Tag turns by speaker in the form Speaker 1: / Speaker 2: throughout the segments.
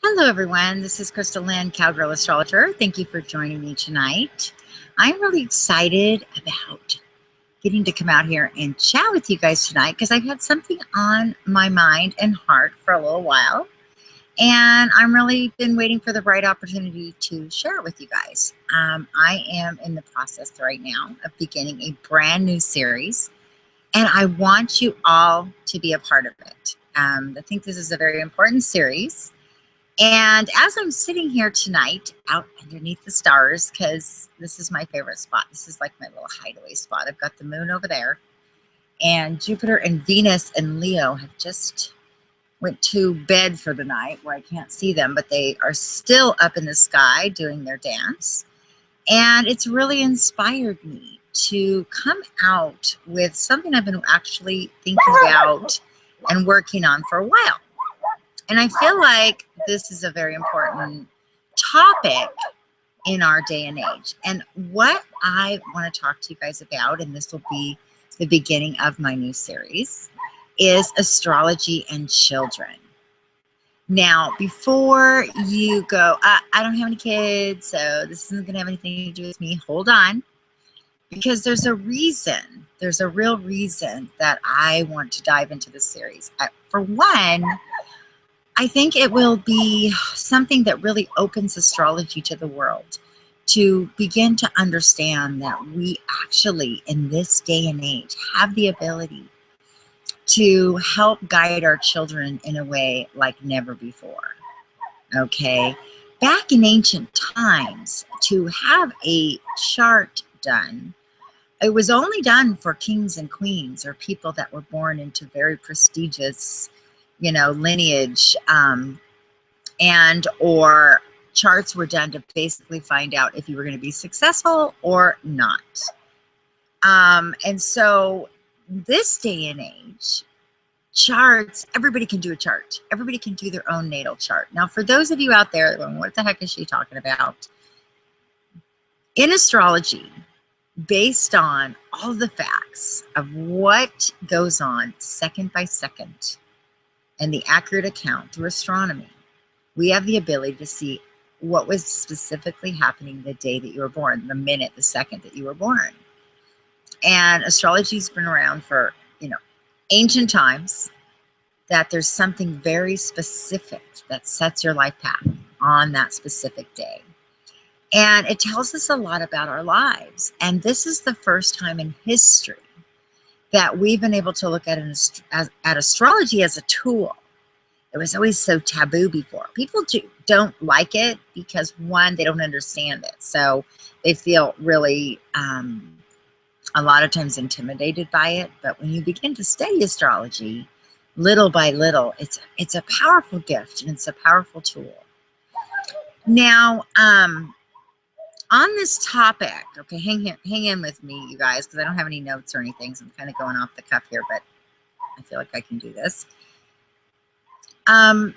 Speaker 1: Hello everyone, this is Chrystal Lynn, Cowgirl Astrologer. Thank you for joining me tonight. I'm really excited about getting to come out here and chat with you guys tonight because I've had something on my mind and heart for a little while. And I'm really been waiting for the right opportunity to share it with you guys. I am in the process right now of beginning a brand new series, and I want you all to be a part of it. I think this is a very important series. And as I'm sitting here tonight out underneath the stars, because this is my favorite spot. This is like my little hideaway spot. I've got the moon over there, and Jupiter and Venus and Leo have just went to bed for the night where I can't see them, but they are still up in the sky doing their dance. And it's really inspired me to come out with something I've been actually thinking about and working on for a while. And I feel like this is a very important topic in our day and age. And what I want to talk to you guys about, and this will be the beginning of my new series, is astrology and children. Now, before you go, I don't have any kids, so this isn't going to have anything to do with me. Hold on. Because there's a reason, there's a real reason that I want to dive into this series. For one, I think it will be something that really opens astrology to the world, to begin to understand that we actually, in this day and age, have the ability to help guide our children in a way like never before. Okay? Back in ancient times, to have a chart done, it was only done for kings and queens or people that were born into very prestigious lineage, and or charts were done to basically find out if you were going to be successful or not. And so this day and age, charts, everybody can do a chart. Everybody can do their own natal chart. Now, for those of you out there going, what the heck is she talking about? In astrology, based on all the facts of what goes on second by second, and the accurate account through astronomy, we have the ability to see what was specifically happening the day that you were born, the minute, the second that you were born. And astrology's been around for, ancient times, that there's something very specific that sets your life path on that specific day. And it tells us a lot about our lives. And this is the first time in history that we've been able to look at astrology as a tool. It was always so taboo before. People don't like it because, one, they don't understand it. So they feel really, a lot of times, intimidated by it. But when you begin to study astrology, little by little, it's a powerful gift and it's a powerful tool. Now, on this topic, okay, hang in with me, you guys, because I don't have any notes or anything, so I'm kind of going off the cuff here, but I feel like I can do this. In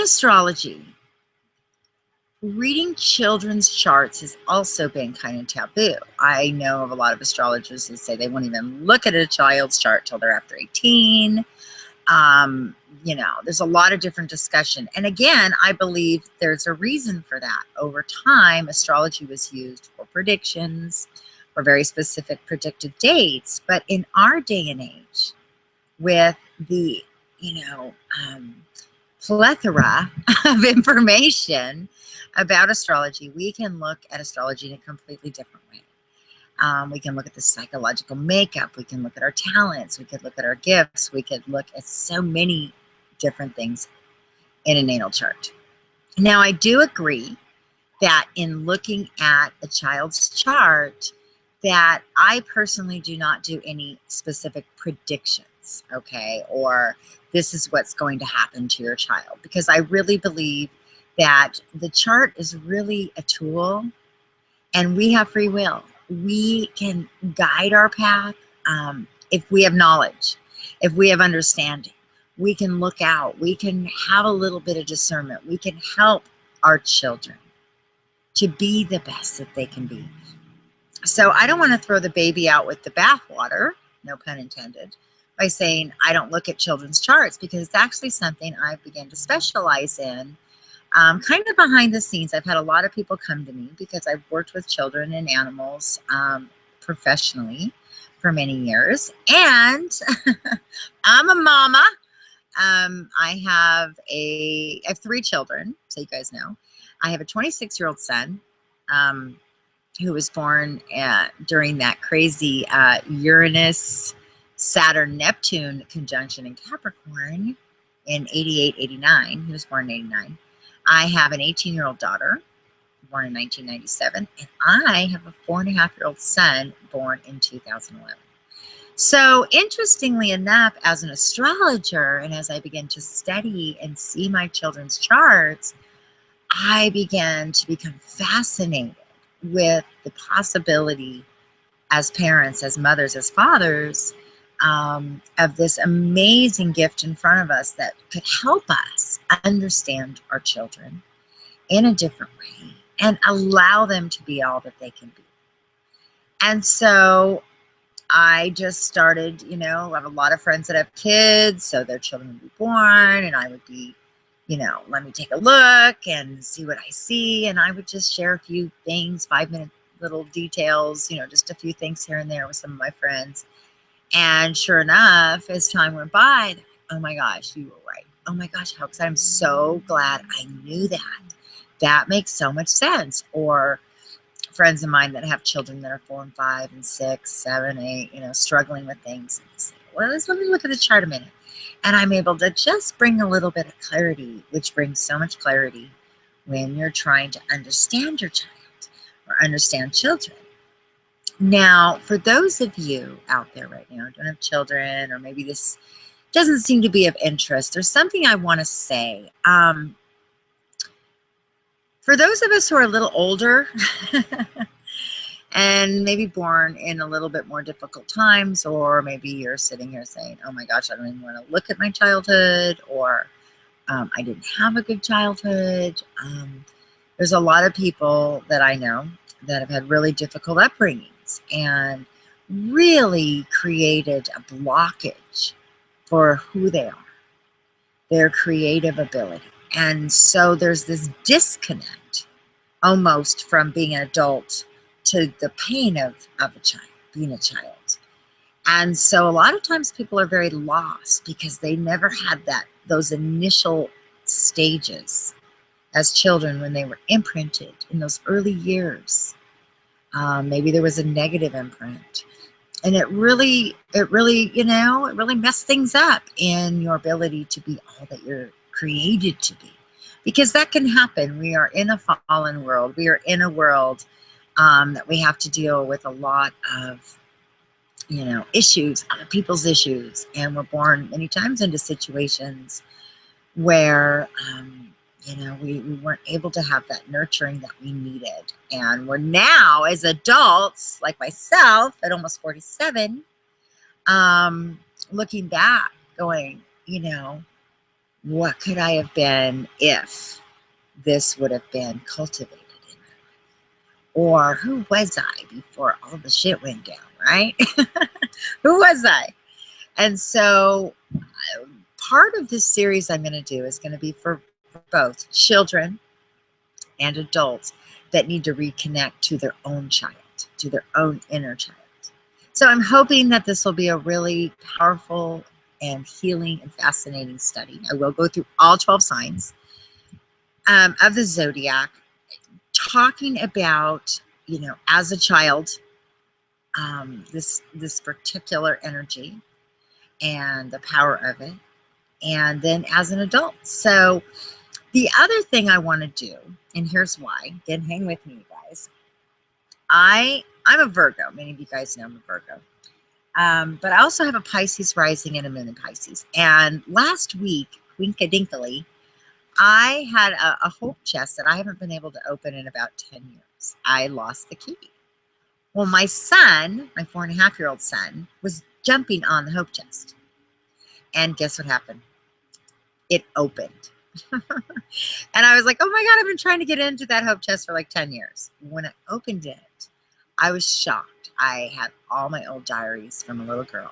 Speaker 1: astrology, reading children's charts has also been kind of taboo. I know of a lot of astrologers that say they won't even look at a child's chart till they're after 18. There's a lot of different discussion. And again, I believe there's a reason for that. Over time, astrology was used for predictions, for very specific predictive dates. But in our day and age, with the, plethora of information about astrology, we can look at astrology in a completely different way. We can look at the psychological makeup. We can look at our talents. We could look at our gifts. We could look at so many different things in a natal chart. Now, I do agree that in looking at a child's chart, that I personally do not do any specific predictions, okay, or this is what's going to happen to your child, because I really believe that the chart is really a tool and we have free will. We can guide our path if we have knowledge, if we have understanding. We can look out. We can have a little bit of discernment. We can help our children to be the best that they can be. So I don't want to throw the baby out with the bathwater, no pun intended, by saying I don't look at children's charts, because it's actually something I've begun to specialize in. Kind of behind the scenes, I've had a lot of people come to me because I've worked with children and animals professionally for many years. And I'm a mama. I have 3 children, so you guys know. I have a 26-year-old son who was born during that crazy Uranus, Saturn, Neptune conjunction in Capricorn in 88, 89. He was born in 89. I have an 18-year-old daughter born in 1997, and I have a 4.5-year-old son born in 2011. So interestingly enough, as an astrologer, and as I began to study and see my children's charts, I began to become fascinated with the possibility as parents, as mothers, as fathers, of this amazing gift in front of us that could help us understand our children in a different way and allow them to be all that they can be. And so I just started, I have a lot of friends that have kids, so their children would be born, and I would be, let me take a look and see what I see. And I would just share a few things, 5-minute little details, just a few things here and there with some of my friends. And sure enough, as time went by, oh my gosh, you were right. Oh my gosh, how excited. I'm so glad I knew that. That makes so much sense. Or friends of mine that have children that are 4 and 5 and 6, 7, 8, struggling with things. And they say, well, let me look at the chart a minute. And I'm able to just bring a little bit of clarity, which brings so much clarity when you're trying to understand your child or understand children. Now, for those of you out there right now who don't have children, or maybe this doesn't seem to be of interest, there's something I want to say. For those of us who are a little older and maybe born in a little bit more difficult times, or maybe you're sitting here saying, oh my gosh, I don't even want to look at my childhood, or I didn't have a good childhood. There's a lot of people that I know that have had really difficult upbringings and really created a blockage for who they are, their creative ability. And so there's this disconnect almost from being an adult to the pain of a child, being a child. And so a lot of times people are very lost because they never had those initial stages as children when they were imprinted in those early years. Maybe there was a negative imprint. And it really messed things up in your ability to be all that you're created to be. Because that can happen. We are in a fallen world. We are in a world that we have to deal with a lot of, issues, other people's issues. And we're born many times into situations where, we weren't able to have that nurturing that we needed. And we're now, as adults, like myself, at almost 47, looking back, going, what could I have been if this would have been cultivated in my life? Or who was I before all the shit went down, right? Who was I? And so part of this series I'm going to do is going to be for both children and adults that need to reconnect to their own child, to their own inner child. So I'm hoping that this will be a really powerful and healing and fascinating study. I will go through all 12 signs of the zodiac, talking about, as a child, this particular energy and the power of it, and then as an adult. So the other thing I want to do, and here's why, again, hang with me, you guys. I'm a Virgo. Many of you guys know I'm a Virgo. But I also have a Pisces rising and a moon in Pisces. And last week, winkadinkly, I had a hope chest that I haven't been able to open in about 10 years. I lost the key. Well, my son, my 4.5-year-old son, was jumping on the hope chest. And guess what happened? It opened. And I was like, oh my God, I've been trying to get into that hope chest for like 10 years. When I opened it, I was shocked. I had all my old diaries from a little girl.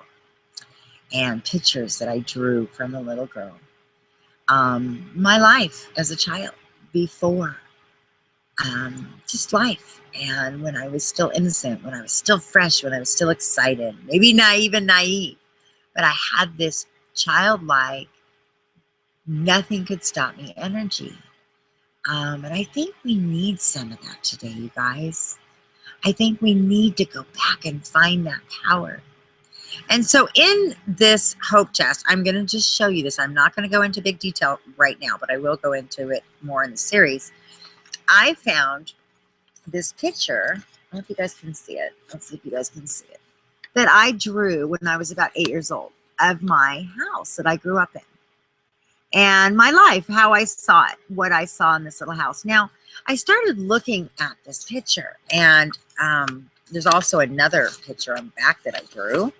Speaker 1: and pictures that I drew from a little girl. My life as a child before, just life. And when I was still innocent, when I was still fresh, when I was still excited, maybe naive and naive, but I had this childlike, nothing could stop me energy. And I think we need some of that today, you guys. I think we need to go back and find that power. And so in this hope chest, I'm going to just show you this. I'm not going to go into big detail right now, but I will go into it more in the series. I found this picture. I don't know if you guys can see it. Let's see if you guys can see it. That I drew when I was about 8 years old of my house that I grew up in. And my life, how I saw it, what I saw in this little house. Now, I started looking at this picture, and there's also another picture on the back that I drew.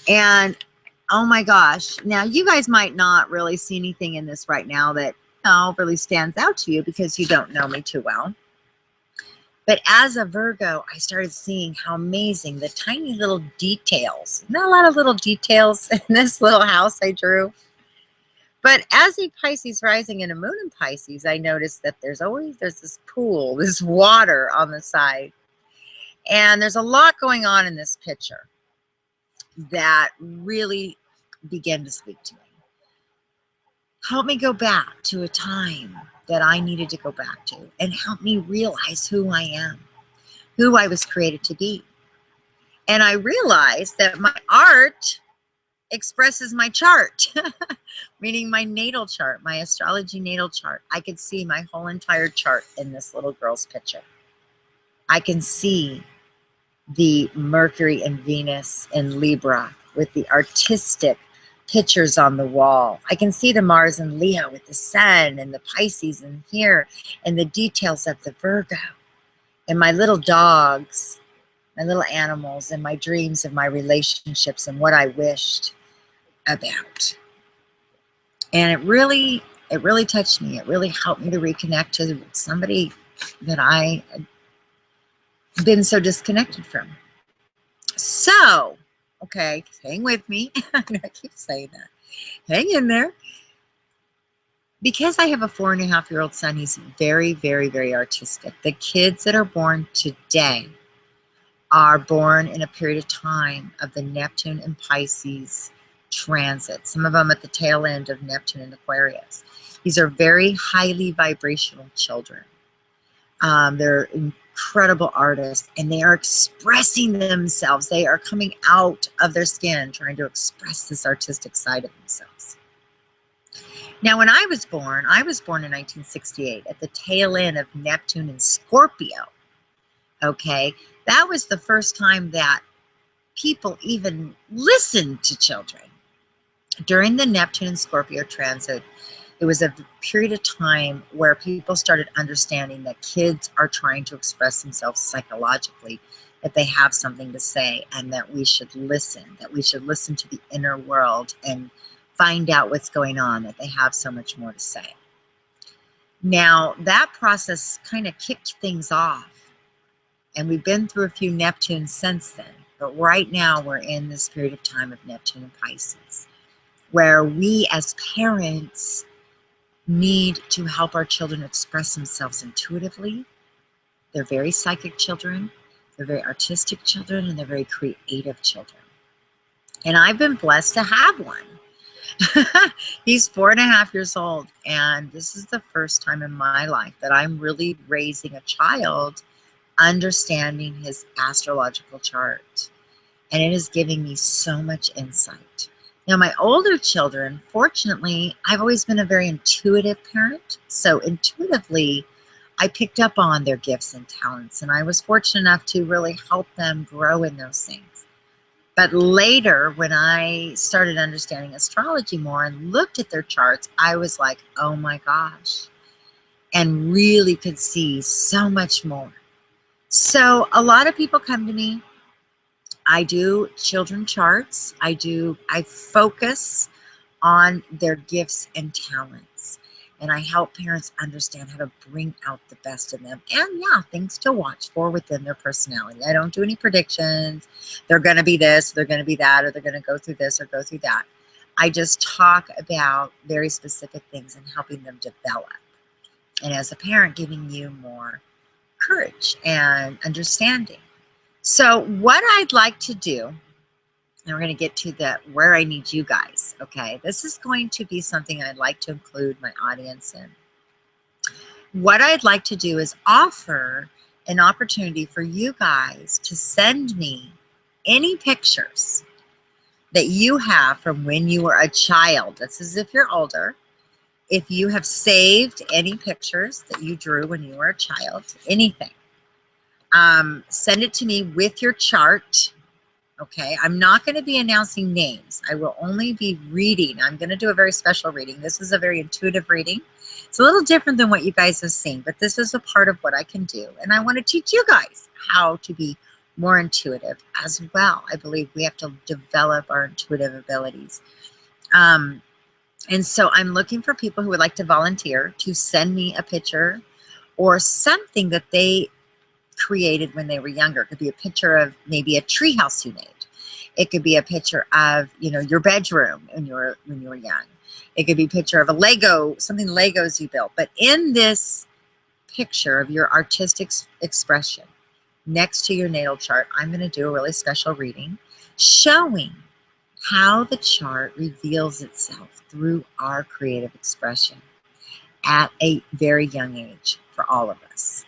Speaker 1: And oh my gosh, now you guys might not really see anything in this right now that really stands out to you because you don't know me too well. But as a Virgo, I started seeing how amazing the tiny little details, not a lot of little details in this little house I drew. But as a Pisces rising and a moon in Pisces, I noticed that there's this pool, this water on the side. And there's a lot going on in this picture that really began to speak to me. Help me go back to a time that I needed to go back to, and help me realize who I am, who I was created to be. And I realized that my art expresses my chart, meaning my natal chart, my astrology natal chart. I could see my whole entire chart in this little girl's picture. I can see the Mercury and Venus in Libra with the artistic pictures on the wall. I can see the Mars and Leo with the Sun and the Pisces in here, and the details of the Virgo, and my little dogs, my little animals, and my dreams of my relationships and what I wished about. And it really touched me. It really helped me to reconnect to somebody that I had been so disconnected from. So, okay, hang with me. I keep saying that. Hang in there. Because I have a 4.5-year-old son, he's very, very, very artistic. The kids that are born today are born in a period of time of the Neptune and Pisces transit. Some of them at the tail end of Neptune and Aquarius. These are very highly vibrational children. They're incredible artists, and they are expressing themselves. They are coming out of their skin, trying to express this artistic side of themselves. Now, when I was born in 1968 at the tail end of Neptune and Scorpio. Okay, that was the first time that people even listened to children. During the Neptune and Scorpio transit, it was a period of time where people started understanding that kids are trying to express themselves psychologically, that they have something to say, and that we should listen to the inner world and find out what's going on, that they have so much more to say. Now, that process kind of kicked things off. And we've been through a few Neptunes since then. But right now we're in this period of time of Neptune and Pisces, where we as parents need to help our children express themselves intuitively. They're very psychic children. They're very artistic children, and they're very creative children. And I've been blessed to have one. He's 4.5 years old. And this is the first time in my life that I'm really raising a child understanding his astrological chart, and it is giving me so much insight. Now, my older children, fortunately, I've always been a very intuitive parent, so intuitively I picked up on their gifts and talents, and I was fortunate enough to really help them grow in those things. But later, when I started understanding astrology more and looked at their charts, I was like, oh my gosh, and really could see so much more. So a lot of people come to me. I do children charts. I focus on their gifts and talents. And I help parents understand how to bring out the best in them. And yeah, things to watch for within their personality. I don't do any predictions. They're going to be this, they're going to be that, or they're going to go through this or go through that. I just talk about very specific things and helping them develop. And as a parent, giving you more courage and understanding. So what I'd like to do, and we're going to get to where I need you guys, okay? This is going to be something I'd like to include my audience in. What I'd like to do is offer an opportunity for you guys to send me any pictures that you have from when you were a child. This is if you're older. If you have saved any pictures that you drew when you were a child, anything, send it to me with your chart. Okay, I'm not going to be announcing names. I will only be reading. I'm going to do a very special reading. This is a very intuitive reading. It's a little different than what you guys have seen, but this is a part of what I can do. And I want to teach you guys how to be more intuitive as well. I believe we have to develop our intuitive abilities. And so I'm looking for people who would like to volunteer to send me a picture or something that they created when they were younger. It could be a picture of maybe a treehouse you made. It could be a picture of, your bedroom when you were young. It could be a picture of a Lego, something Legos you built. But in this picture of your artistic expression next to your natal chart, I'm going to do a really special reading showing how the chart reveals itself through our creative expression at a very young age for all of us.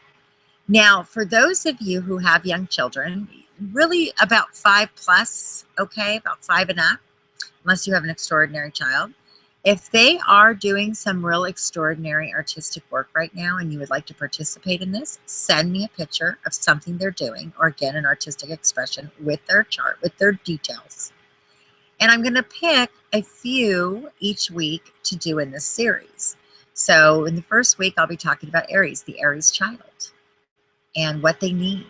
Speaker 1: Now, for those of you who have young children, really about 5+, okay, about 5 and up, unless you have an extraordinary child. If they are doing some real extraordinary artistic work right now and you would like to participate in this, send me a picture of something they're doing, or again, an artistic expression with their chart, with their details. And I'm going to pick a few each week to do in this series. So in the first week, I'll be talking about Aries, the Aries child, and what they need.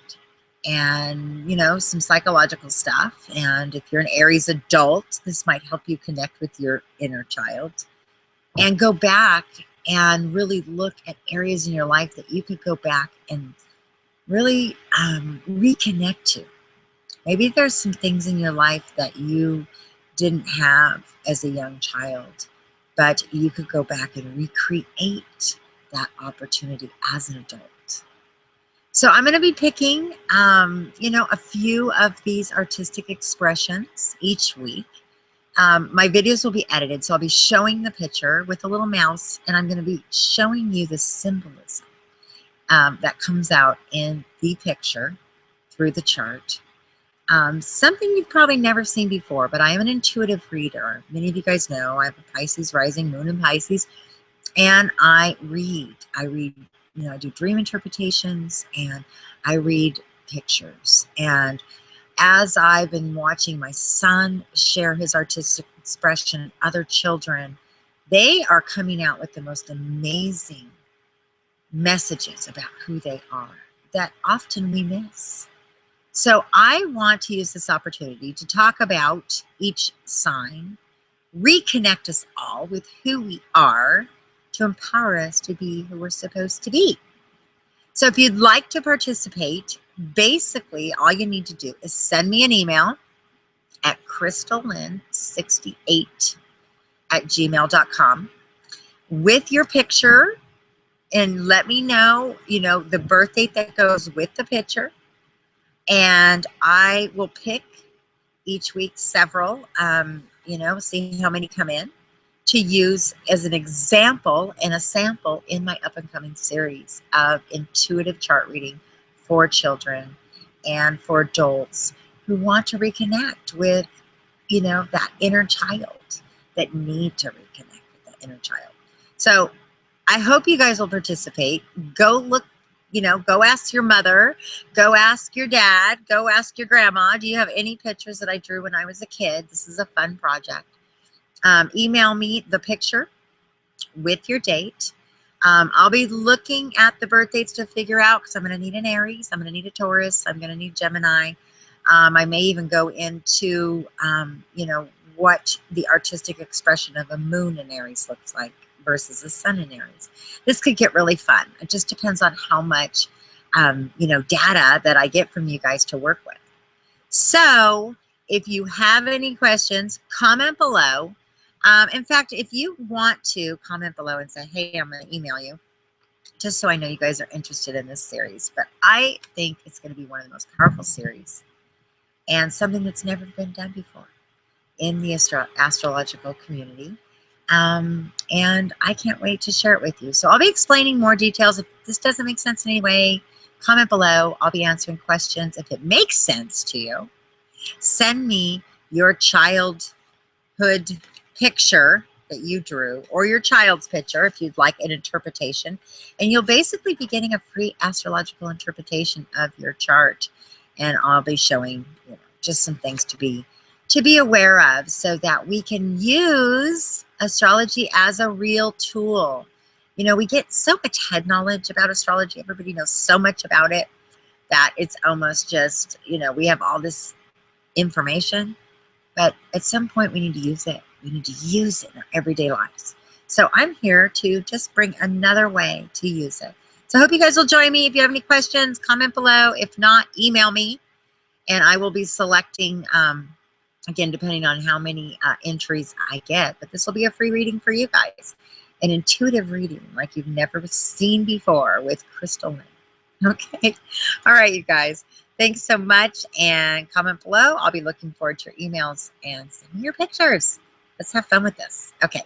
Speaker 1: And, some psychological stuff. And if you're an Aries adult, this might help you connect with your inner child. And go back and really look at areas in your life that you could go back and really reconnect to. Maybe there's some things in your life that you didn't have as a young child, but you could go back and recreate that opportunity as an adult. So I'm going to be picking, a few of these artistic expressions each week. My videos will be edited, so I'll be showing the picture with a little mouse, and I'm going to be showing you the symbolism that comes out in the picture through the chart. Something you've probably never seen before, but I am an intuitive reader. Many of you guys know I have a Pisces rising, moon in Pisces, and I read. I do dream interpretations, and I read pictures. And as I've been watching my son share his artistic expression and other children, they are coming out with the most amazing messages about who they are that often we miss. So I want to use this opportunity to talk about each sign, reconnect us all with who we are, to empower us to be who we're supposed to be. So if you'd like to participate, basically all you need to do is send me an email at crystallyn68@gmail.com with your picture, and let me know, the birth date that goes with the picture. And I will pick each week several, see how many come in, to use as an example and a sample in my up and coming series of intuitive chart reading for children and for adults who want to reconnect with, that inner child, that need to reconnect with that inner child. So I hope you guys will participate. Go look, go ask your mother, go ask your dad, go ask your grandma. Do you have any pictures that I drew when I was a kid? This is a fun project. Email me the picture with your date. I'll be looking at the birth dates to figure out, because I'm going to need an Aries, I'm going to need a Taurus, I'm going to need Gemini. I may even go into, what the artistic expression of a moon in Aries looks like versus a sun in Aries. This could get really fun. It just depends on how much, data that I get from you guys to work with. So if you have any questions, comment below. In fact, if you want to comment below and say, hey, I'm going to email you, just so I know you guys are interested in this series. But I think it's going to be one of the most powerful series and something that's never been done before in the astrological community. And I can't wait to share it with you. So I'll be explaining more details. If this doesn't make sense in any way, comment below. I'll be answering questions. If it makes sense to you, send me your childhood picture that you drew, or your child's picture if you'd like an interpretation, and you'll basically be getting a free astrological interpretation of your chart. And I'll be showing just some things to be aware of, so that we can use astrology as a real tool. We get so much head knowledge about astrology. Everybody knows so much about it that it's almost just, we have all this information, but at some point we need to use it. We need to use it in our everyday lives. So I'm here to just bring another way to use it. So I hope you guys will join me. If you have any questions, comment below. If not, email me, and I will be selecting, again, depending on how many entries I get. But this will be a free reading for you guys. An intuitive reading like you've never seen before with Chrystal Lynn. Okay. All right, you guys. Thanks so much, and comment below. I'll be looking forward to your emails, and send me your pictures. Let's have fun with this. Okay.